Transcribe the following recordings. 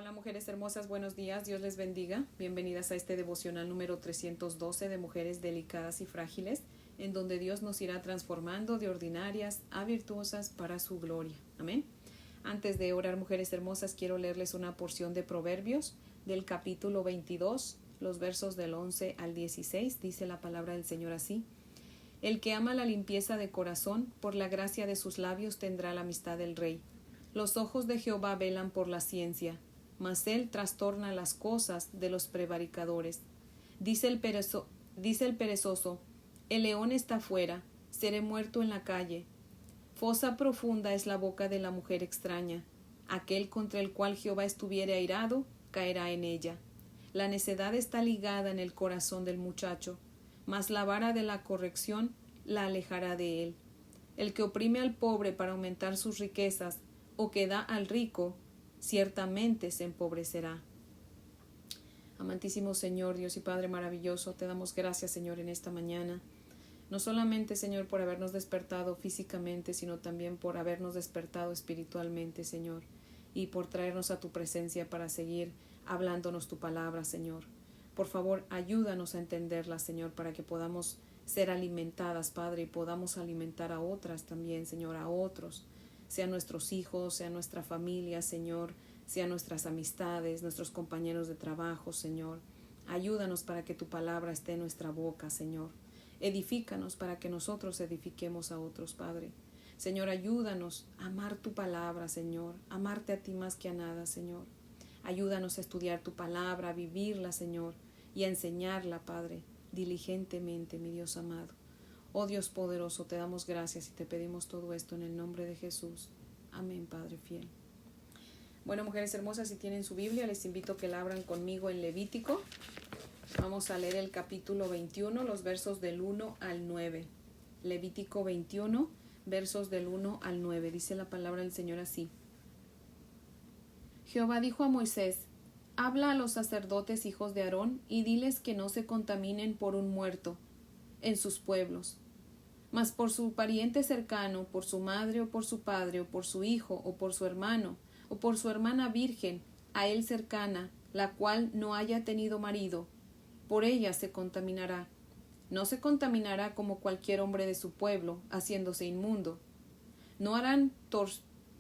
Hola mujeres hermosas, buenos días, Dios les bendiga. Bienvenidas a este devocional número 312 de Mujeres Delicadas y Frágiles, en donde Dios nos irá transformando de ordinarias a virtuosas para su gloria. Amén. Antes de orar, mujeres hermosas, quiero leerles una porción de Proverbios del capítulo 22, los versos del 11 al 16. Dice la palabra del Señor así: El que ama la limpieza de corazón, por la gracia de sus labios tendrá la amistad del rey. Los ojos de Jehová velan por la ciencia, mas él trastorna las cosas de los prevaricadores. Dice el perezoso, el león está fuera, seré muerto en la calle. Fosa profunda es la boca de la mujer extraña. Aquel contra el cual Jehová estuviere airado, caerá en ella. La necedad está ligada en el corazón del muchacho, mas la vara de la corrección la alejará de él. El que oprime al pobre para aumentar sus riquezas, o que da al rico, ciertamente se empobrecerá. Amantísimo Señor, Dios y Padre maravilloso, te damos gracias, Señor, en esta mañana. No solamente, Señor, por habernos despertado físicamente, sino también por habernos despertado espiritualmente, Señor, y por traernos a tu presencia para seguir hablándonos tu palabra, Señor. Por favor, ayúdanos a entenderla, Señor, para que podamos ser alimentadas, Padre, y podamos alimentar a otras también, Señor, a otros, sean nuestros hijos, sea nuestra familia, Señor, sean nuestras amistades, nuestros compañeros de trabajo, Señor. Ayúdanos para que tu palabra esté en nuestra boca, Señor. Edifícanos para que nosotros edifiquemos a otros, Padre. Señor, ayúdanos a amar tu palabra, Señor, amarte a ti más que a nada, Señor. Ayúdanos a estudiar tu palabra, a vivirla, Señor, y a enseñarla, Padre, diligentemente, mi Dios amado. Oh Dios poderoso, te damos gracias y te pedimos todo esto en el nombre de Jesús. Amén, Padre fiel. Bueno, mujeres hermosas, si tienen su Biblia, les invito a que la abran conmigo en Levítico. Vamos a leer el capítulo 21, los versos del 1 al 9. Levítico 21, versos del 1 al 9. Dice la palabra del Señor así: Jehová dijo a Moisés: Habla a los sacerdotes hijos de Aarón y diles que no se contaminen por un muerto en sus pueblos, mas por su pariente cercano, por su madre o por su padre, o por su hijo, o por su hermano, o por su hermana virgen, a él cercana, la cual no haya tenido marido, por ella se contaminará. No se contaminará como cualquier hombre de su pueblo, haciéndose inmundo. No harán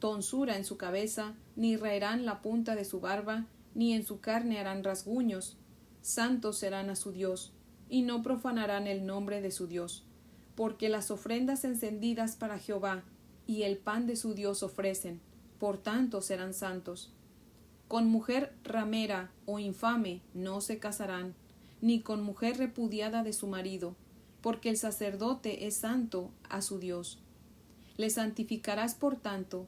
tonsura en su cabeza, ni raerán la punta de su barba, ni en su carne harán rasguños. Santos serán a su Dios, y no profanarán el nombre de su Dios, porque las ofrendas encendidas para Jehová y el pan de su Dios ofrecen, por tanto serán santos. Con mujer ramera o infame no se casarán, ni con mujer repudiada de su marido, porque el sacerdote es santo a su Dios. Le santificarás por tanto,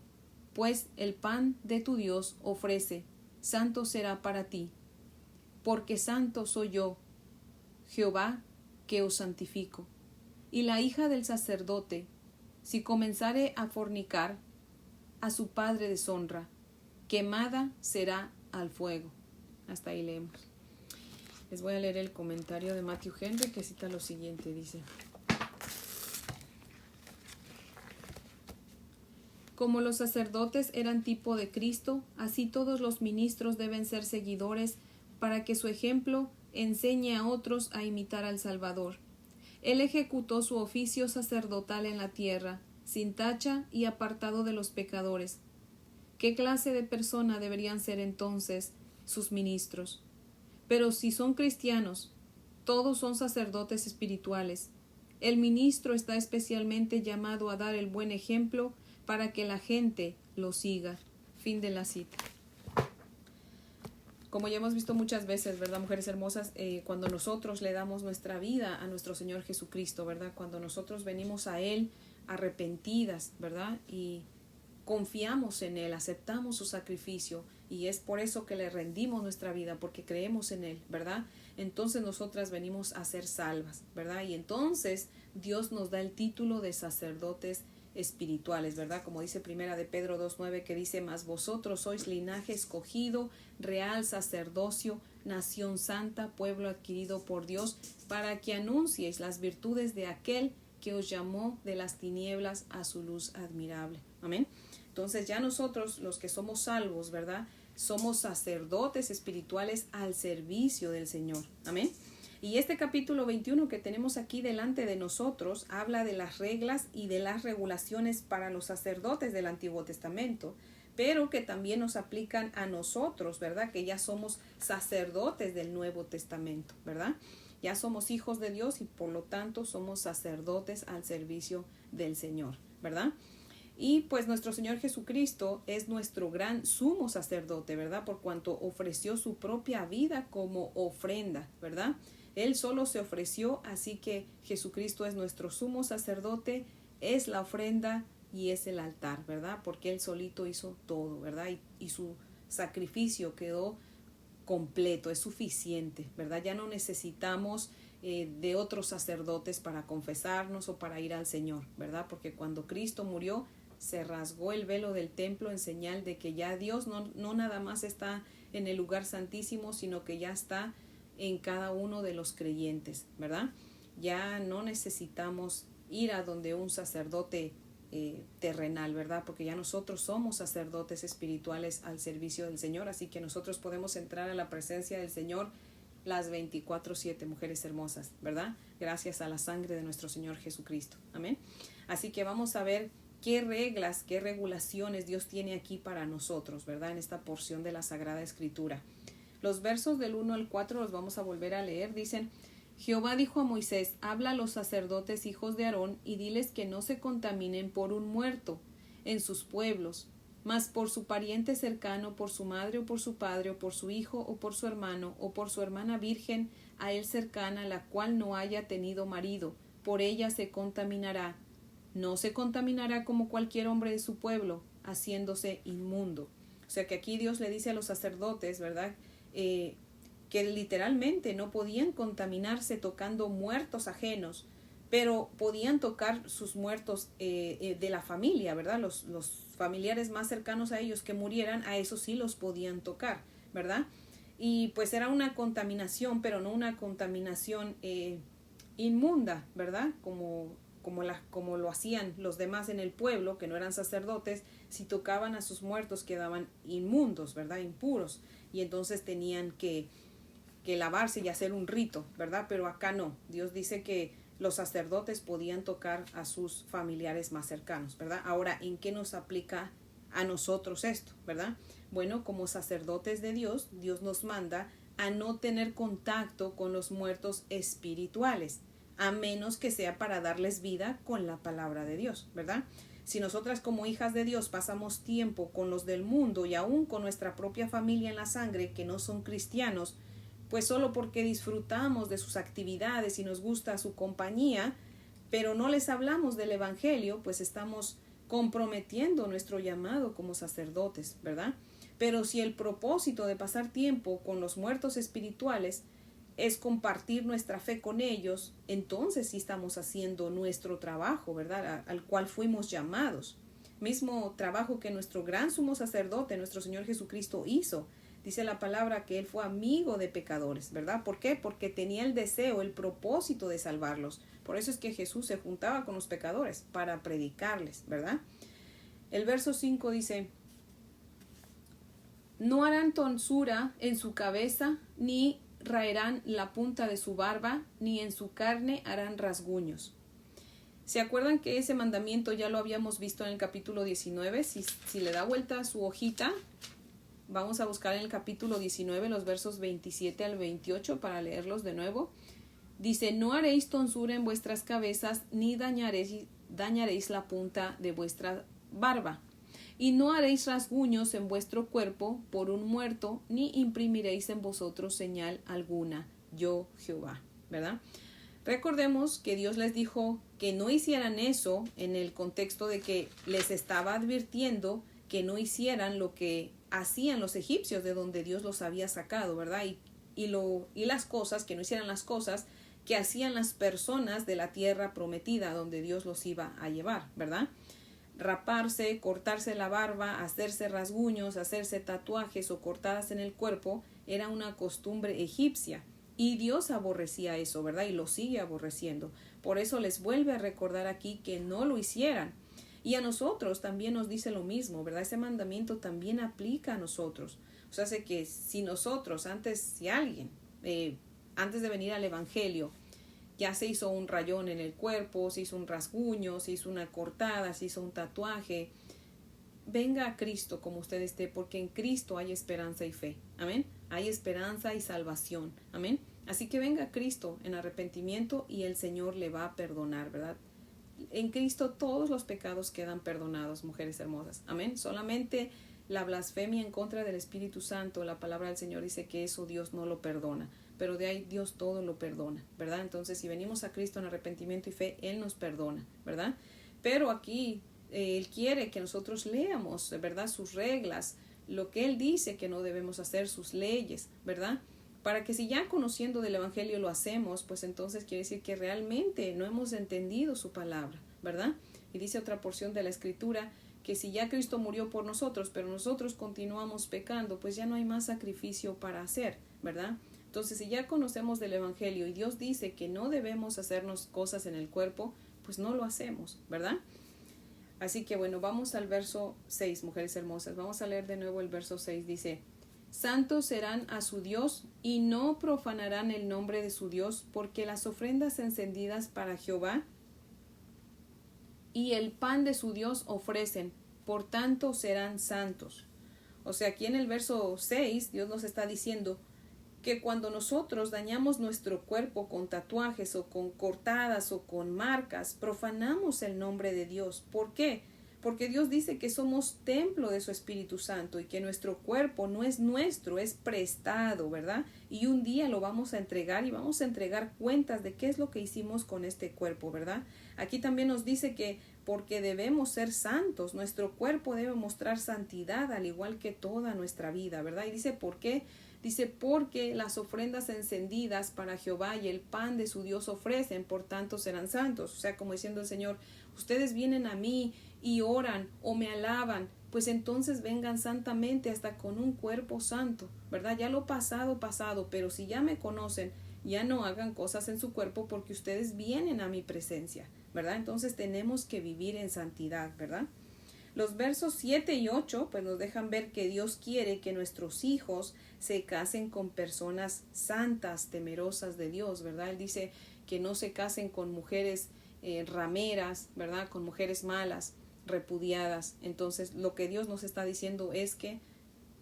pues el pan de tu Dios ofrece, santo será para ti, porque santo soy yo, Jehová, que os santifico. Y la hija del sacerdote, si comenzare a fornicar, a su padre deshonra, quemada será al fuego. Hasta ahí leemos. Les voy a leer el comentario de Matthew Henry, que cita lo siguiente, dice: Como los sacerdotes eran tipo de Cristo, así todos los ministros deben ser seguidores para que su ejemplo enseñe a otros a imitar al Salvador. Él ejecutó su oficio sacerdotal en la tierra, sin tacha y apartado de los pecadores. ¿Qué clase de persona deberían ser entonces sus ministros? Pero si son cristianos, todos son sacerdotes espirituales. El ministro está especialmente llamado a dar el buen ejemplo para que la gente lo siga. Fin de la cita. Como ya hemos visto muchas veces, ¿verdad, mujeres hermosas? Cuando nosotros le damos nuestra vida a nuestro Señor Jesucristo, ¿verdad? Cuando nosotros venimos a Él arrepentidas, ¿verdad? Y confiamos en Él, aceptamos su sacrificio, y es por eso que le rendimos nuestra vida, porque creemos en Él, ¿verdad? Entonces nosotras venimos a ser salvas, ¿verdad? Y entonces Dios nos da el título de sacerdotes espirituales, ¿verdad? Como dice Primera de Pedro 2:9, que dice: Mas vosotros sois linaje escogido, real sacerdocio, nación santa, pueblo adquirido por Dios, para que anunciéis las virtudes de aquel que os llamó de las tinieblas a su luz admirable. Amén. Entonces ya nosotros, los que somos salvos, ¿verdad? somos sacerdotes espirituales al servicio del Señor. Amén. Y este capítulo 21 que tenemos aquí delante de nosotros habla de las reglas y de las regulaciones para los sacerdotes del Antiguo Testamento, pero que también nos aplican a nosotros, ¿verdad? Que ya somos sacerdotes del Nuevo Testamento, ¿verdad? Ya somos hijos de Dios y por lo tanto somos sacerdotes al servicio del Señor, ¿verdad? Y pues nuestro Señor Jesucristo es nuestro gran sumo sacerdote, ¿verdad? Por cuanto ofreció su propia vida como ofrenda, ¿verdad? Él solo se ofreció, así que Jesucristo es nuestro sumo sacerdote, es la ofrenda y es el altar, ¿verdad? Porque Él solito hizo todo, ¿verdad? Y su sacrificio quedó completo, es suficiente, ¿verdad? Ya no necesitamos de otros sacerdotes para confesarnos o para ir al Señor, ¿verdad? Porque cuando Cristo murió, se rasgó el velo del templo en señal de que ya Dios no nada más está en el lugar santísimo, sino que ya está en cada uno de los creyentes, ¿verdad? Ya no necesitamos ir a donde un sacerdote terrenal, ¿verdad? Porque ya nosotros somos sacerdotes espirituales al servicio del Señor, así que nosotros podemos entrar a la presencia del Señor las 24/7, mujeres hermosas, ¿verdad? Gracias a la sangre de nuestro Señor Jesucristo. Amén. Así que vamos a ver qué reglas, qué regulaciones Dios tiene aquí para nosotros, ¿verdad? En esta porción de la Sagrada Escritura. Los versos del 1 al 4 los vamos a volver a leer. Dicen: Jehová dijo a Moisés: habla a los sacerdotes hijos de Aarón y diles que no se contaminen por un muerto en sus pueblos, mas por su pariente cercano, por su madre o por su padre o por su hijo o por su hermano o por su hermana virgen a él cercana, la cual no haya tenido marido, por ella se contaminará. No se contaminará como cualquier hombre de su pueblo, haciéndose inmundo. O sea que aquí Dios le dice a los sacerdotes, ¿verdad? Que literalmente no podían contaminarse tocando muertos ajenos, pero podían tocar sus muertos de la familia, ¿verdad? Los familiares más cercanos a ellos que murieran, a esos sí los podían tocar, ¿verdad? Y pues era una contaminación, pero no una contaminación inmunda, ¿verdad? Como lo hacían los demás en el pueblo, que no eran sacerdotes, si tocaban a sus muertos quedaban inmundos, ¿verdad? Impuros, y entonces tenían que lavarse y hacer un rito, ¿verdad? Pero acá no. Dios dice que los sacerdotes podían tocar a sus familiares más cercanos, ¿verdad? Ahora, ¿en qué nos aplica a nosotros esto, verdad? Bueno, como sacerdotes de Dios, Dios nos manda a no tener contacto con los muertos espirituales, a menos que sea para darles vida con la palabra de Dios, ¿verdad? Si nosotras como hijas de Dios pasamos tiempo con los del mundo y aún con nuestra propia familia en la sangre que no son cristianos, pues solo porque disfrutamos de sus actividades y nos gusta su compañía, pero no les hablamos del Evangelio, pues estamos comprometiendo nuestro llamado como sacerdotes, ¿verdad? Pero si el propósito de pasar tiempo con los muertos espirituales es compartir nuestra fe con ellos, entonces sí estamos haciendo nuestro trabajo, ¿verdad? Al cual fuimos llamados. Mismo trabajo que nuestro gran sumo sacerdote, nuestro Señor Jesucristo, hizo. Dice la palabra que Él fue amigo de pecadores, ¿verdad? ¿Por qué? Porque tenía el deseo, el propósito de salvarlos. Por eso es que Jesús se juntaba con los pecadores para predicarles, ¿verdad? El verso 5 dice: no harán tonsura en su cabeza, ni raerán la punta de su barba, ni en su carne harán rasguños. ¿Se acuerdan que ese mandamiento ya lo habíamos visto en el capítulo 19? Si le da vuelta a su hojita, vamos a buscar en el capítulo 19 los versos 27 al 28 para leerlos de nuevo. Dice: no haréis tonsura en vuestras cabezas, ni dañaréis la punta de vuestra barba. Y no haréis rasguños en vuestro cuerpo por un muerto, ni imprimiréis en vosotros señal alguna, yo Jehová, ¿verdad? Recordemos que Dios les dijo que no hicieran eso en el contexto de que les estaba advirtiendo que no hicieran lo que hacían los egipcios, de donde Dios los había sacado, ¿verdad? Y las cosas, que no hicieran las cosas que hacían las personas de la tierra prometida, donde Dios los iba a llevar, ¿verdad? Raparse, cortarse la barba, hacerse rasguños, hacerse tatuajes o cortadas en el cuerpo era una costumbre egipcia, y Dios aborrecía eso, ¿verdad? Y lo sigue aborreciendo. Por eso les vuelve a recordar aquí que no lo hicieran. Y a nosotros también nos dice lo mismo, ¿verdad? Ese mandamiento también aplica a nosotros. O sea, hace que si nosotros, si alguien, antes de venir al Evangelio, ya se hizo un rayón en el cuerpo, se hizo un rasguño, se hizo una cortada, se hizo un tatuaje, venga a Cristo como usted esté, porque en Cristo hay esperanza y fe. Amén. Hay esperanza y salvación. Amén. Así que venga a Cristo en arrepentimiento y el Señor le va a perdonar, ¿verdad? En Cristo todos los pecados quedan perdonados, mujeres hermosas. Amén. Solamente la blasfemia en contra del Espíritu Santo, la palabra del Señor dice que eso Dios no lo perdona, pero de ahí Dios todo lo perdona, ¿verdad? Entonces, si venimos a Cristo en arrepentimiento y fe, Él nos perdona, ¿verdad? Pero aquí Él quiere que nosotros leamos, ¿verdad? Sus reglas, lo que Él dice que no debemos hacer, sus leyes, ¿verdad? Para que si ya conociendo del Evangelio lo hacemos, pues entonces quiere decir que realmente no hemos entendido su palabra, ¿verdad? Y dice otra porción de la Escritura que si ya Cristo murió por nosotros, pero nosotros continuamos pecando, pues ya no hay más sacrificio para hacer, ¿verdad? Entonces, si ya conocemos del Evangelio y Dios dice que no debemos hacernos cosas en el cuerpo, pues no lo hacemos, ¿verdad? Así que bueno, vamos al verso 6, mujeres hermosas. Vamos a leer de nuevo el verso 6. Dice: santos serán a su Dios y no profanarán el nombre de su Dios, porque las ofrendas encendidas para Jehová y el pan de su Dios ofrecen, por tanto serán santos. O sea, aquí en el verso 6 Dios nos está diciendo que cuando nosotros dañamos nuestro cuerpo con tatuajes o con cortadas o con marcas, profanamos el nombre de Dios. ¿Por qué? Porque Dios dice que somos templo de su Espíritu Santo y que nuestro cuerpo no es nuestro, es prestado, ¿verdad? Y un día lo vamos a entregar y vamos a entregar cuentas de qué es lo que hicimos con este cuerpo, ¿verdad? Aquí también nos dice que porque debemos ser santos, nuestro cuerpo debe mostrar santidad al igual que toda nuestra vida, ¿verdad? Y dice, ¿por qué? Dice, porque las ofrendas encendidas para Jehová y el pan de su Dios ofrecen, por tanto serán santos. O sea, como diciendo el Señor, ustedes vienen a mí y oran o me alaban, pues entonces vengan santamente hasta con un cuerpo santo, ¿verdad? Ya lo pasado, pero si ya me conocen, ya no hagan cosas en su cuerpo porque ustedes vienen a mi presencia, ¿verdad? Entonces tenemos que vivir en santidad, ¿verdad? Los versos 7 y 8 pues nos dejan ver que Dios quiere que nuestros hijos se casen con personas santas, temerosas de Dios, ¿verdad? Él dice que no se casen con mujeres rameras, ¿verdad? Con mujeres malas, repudiadas. Entonces lo que Dios nos está diciendo es que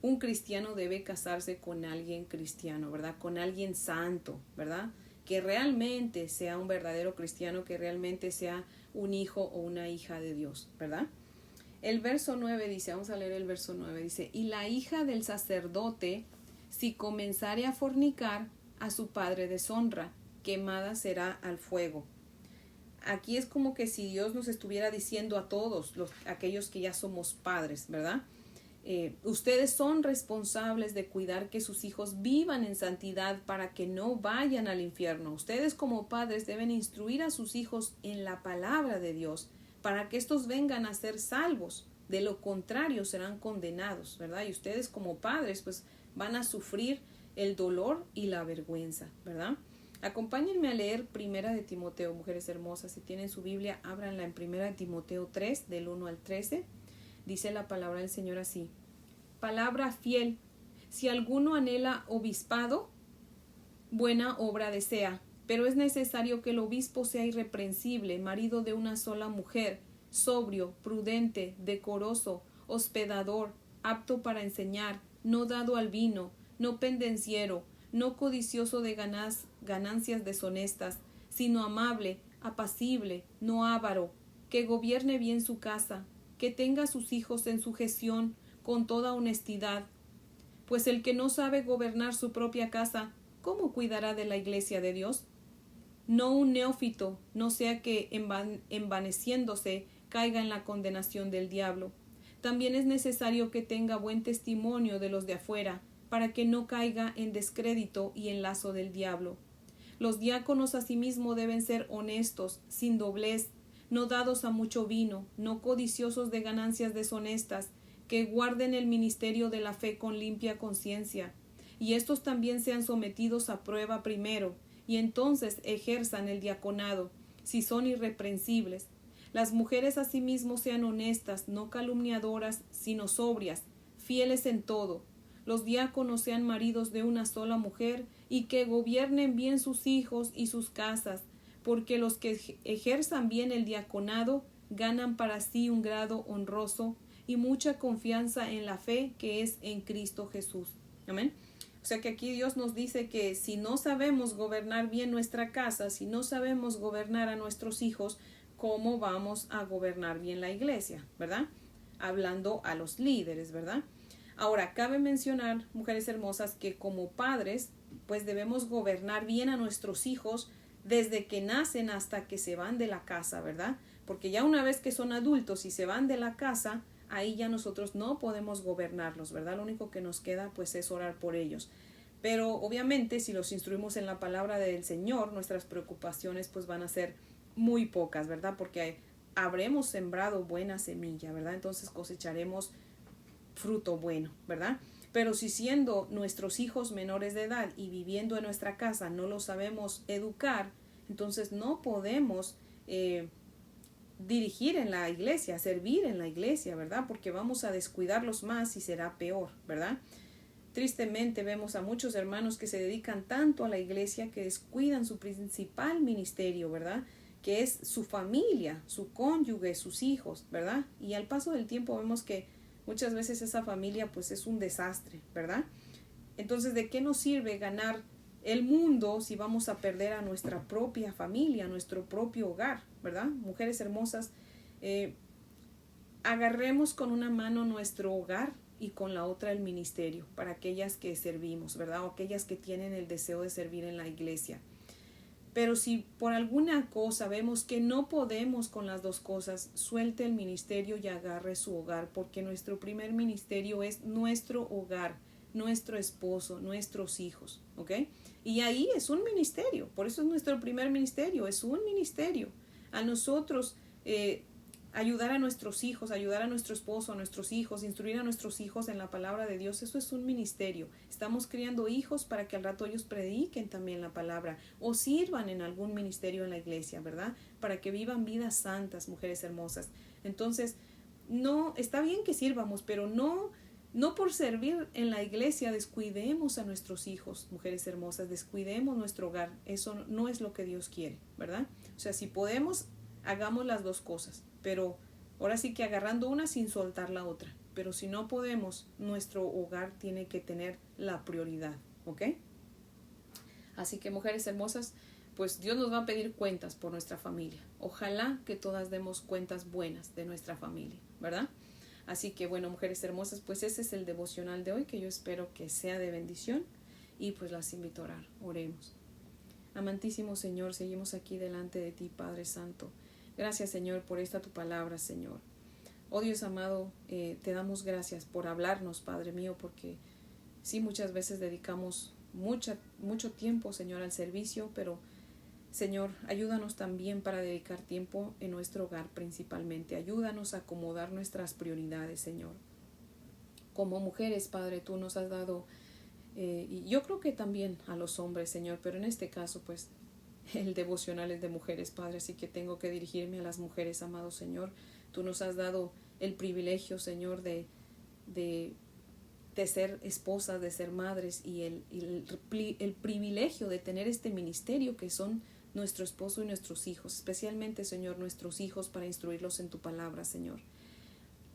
un cristiano debe casarse con alguien cristiano, ¿verdad? Con alguien santo, ¿verdad? Que realmente sea un verdadero cristiano, que realmente sea un hijo o una hija de Dios, ¿verdad? El verso 9 dice, vamos a leer el verso 9, dice: y la hija del sacerdote, si comenzare a fornicar, a su padre deshonra, quemada será al fuego. Aquí es como que si Dios nos estuviera diciendo a todos aquellos que ya somos padres, ¿verdad? Ustedes son responsables de cuidar que sus hijos vivan en santidad para que no vayan al infierno. Ustedes como padres deben instruir a sus hijos en la palabra de Dios para que estos vengan a ser salvos. De lo contrario serán condenados, ¿verdad? Y ustedes como padres pues van a sufrir el dolor y la vergüenza, ¿verdad? Acompáñenme a leer Primera de Timoteo, mujeres hermosas. Si tienen su Biblia, ábranla en Primera de Timoteo 3, del 1 al 13. Dice la palabra del Señor así: palabra fiel, si alguno anhela obispado, buena obra desea, pero es necesario que el obispo sea irreprensible, marido de una sola mujer, sobrio, prudente, decoroso, hospedador, apto para enseñar, no dado al vino, no pendenciero, no codicioso de ganancias deshonestas, sino amable, apacible, no avaro, que gobierne bien su casa, que tenga a sus hijos en sujeción con toda honestidad. Pues el que no sabe gobernar su propia casa, ¿cómo cuidará de la iglesia de Dios? No un neófito, no sea que envaneciéndose caiga en la condenación del diablo. También es necesario que tenga buen testimonio de los de afuera, para que no caiga en descrédito y en lazo del diablo. Los diáconos asimismo deben ser honestos, sin doblez, no dados a mucho vino, no codiciosos de ganancias deshonestas, que guarden el ministerio de la fe con limpia conciencia, y estos también sean sometidos a prueba primero, y entonces ejerzan el diaconado, si son irreprensibles. Las mujeres asimismo sean honestas, no calumniadoras, sino sobrias, fieles en todo. los diáconos sean maridos de una sola mujer y que gobiernen bien sus hijos y sus casas, porque los que ejerzan bien el diaconado ganan para sí un grado honroso y mucha confianza en la fe que es en Cristo Jesús. Amén. O sea que aquí Dios nos dice que si no sabemos gobernar bien nuestra casa, si no sabemos gobernar a nuestros hijos, ¿cómo vamos a gobernar bien la iglesia? ¿Verdad? Hablando a los líderes, ¿verdad? Ahora, cabe mencionar, mujeres hermosas, que como padres, pues debemos gobernar bien a nuestros hijos desde que nacen hasta que se van de la casa, ¿verdad? Porque ya una vez que son adultos y se van de la casa, ahí ya nosotros no podemos gobernarlos, ¿verdad? Lo único que nos queda pues es orar por ellos. Pero obviamente si los instruimos en la palabra del Señor, nuestras preocupaciones pues van a ser muy pocas, ¿verdad? Porque habremos sembrado buena semilla, ¿verdad? Entonces cosecharemos fruto bueno, ¿verdad? Pero si siendo nuestros hijos menores de edad y viviendo en nuestra casa no los sabemos educar, entonces no podemos dirigir en la iglesia, servir en la iglesia, ¿verdad? Porque vamos a descuidarlos más y será peor, ¿verdad? Tristemente vemos a muchos hermanos que se dedican tanto a la iglesia que descuidan su principal ministerio, ¿verdad? Que es su familia, su cónyuge, sus hijos, ¿verdad? Y al paso del tiempo vemos que muchas veces esa familia pues es un desastre, ¿verdad? Entonces, ¿de qué nos sirve ganar el mundo si vamos a perder a nuestra propia familia, a nuestro propio hogar, ¿verdad? Mujeres hermosas, agarremos con una mano nuestro hogar y con la otra el ministerio, para aquellas que servimos, ¿verdad? O aquellas que tienen el deseo de servir en la iglesia. Pero si por alguna cosa vemos que no podemos con las dos cosas, suelte el ministerio y agarre su hogar, porque nuestro primer ministerio es nuestro hogar, nuestro esposo, nuestros hijos, ¿ok? Y ahí es un ministerio, por eso es nuestro primer ministerio, es un ministerio. A nosotros ayudar a nuestros hijos, ayudar a nuestro esposo, a nuestros hijos, instruir a nuestros hijos en la palabra de Dios, eso es un ministerio. Estamos criando hijos para que al rato ellos prediquen también la palabra o sirvan en algún ministerio en la iglesia, ¿verdad? Para que vivan vidas santas, mujeres hermosas. Entonces, no, está bien que sirvamos, pero no por servir en la iglesia descuidemos a nuestros hijos, mujeres hermosas, descuidemos nuestro hogar. Eso no es lo que Dios quiere, ¿verdad? O sea, si podemos, hagamos las dos cosas, pero ahora sí que agarrando una sin soltar la otra. Pero si no podemos, nuestro hogar tiene que tener la prioridad, ¿ok? Así que, mujeres hermosas, pues Dios nos va a pedir cuentas por nuestra familia. Ojalá que todas demos cuentas buenas de nuestra familia, ¿verdad? Así que, bueno, mujeres hermosas, pues ese es el devocional de hoy, que yo espero que sea de bendición, y pues las invito a orar. Oremos. Amantísimo Señor, seguimos aquí delante de ti, Padre Santo. Gracias, Señor, por esta tu palabra, Señor. Oh Dios amado, te damos gracias por hablarnos, Padre mío, porque sí, muchas veces dedicamos mucho tiempo, Señor, al servicio, pero, Señor, ayúdanos también para dedicar tiempo en nuestro hogar principalmente. Ayúdanos a acomodar nuestras prioridades, Señor. Como mujeres, Padre, tú nos has dado, y yo creo que también a los hombres, Señor, pero en este caso, pues, el devocional es de mujeres, Padre, así que tengo que dirigirme a las mujeres, amado Señor. Tú nos has dado el privilegio, Señor, de ser esposas, de ser madres, y el privilegio de tener este ministerio que son nuestro esposo y nuestros hijos, especialmente, Señor, nuestros hijos, para instruirlos en tu palabra, Señor.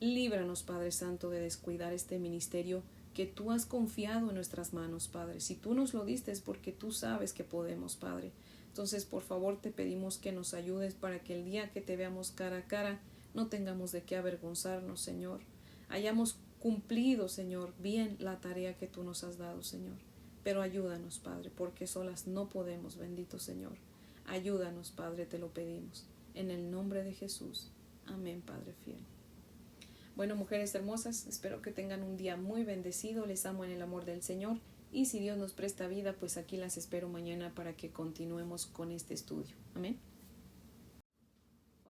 Líbranos, Padre Santo, de descuidar este ministerio que tú has confiado en nuestras manos, Padre. Si tú nos lo diste es porque tú sabes que podemos, Padre. Entonces, por favor, te pedimos que nos ayudes para que el día que te veamos cara a cara no tengamos de qué avergonzarnos, Señor. Hayamos cumplido, Señor, bien la tarea que tú nos has dado, Señor. Pero ayúdanos, Padre, porque solas no podemos, bendito Señor. Ayúdanos, Padre, te lo pedimos. En el nombre de Jesús. Amén, Padre fiel. Bueno, mujeres hermosas, espero que tengan un día muy bendecido. Les amo en el amor del Señor. Y si Dios nos presta vida, pues aquí las espero mañana para que continuemos con este estudio. Amén.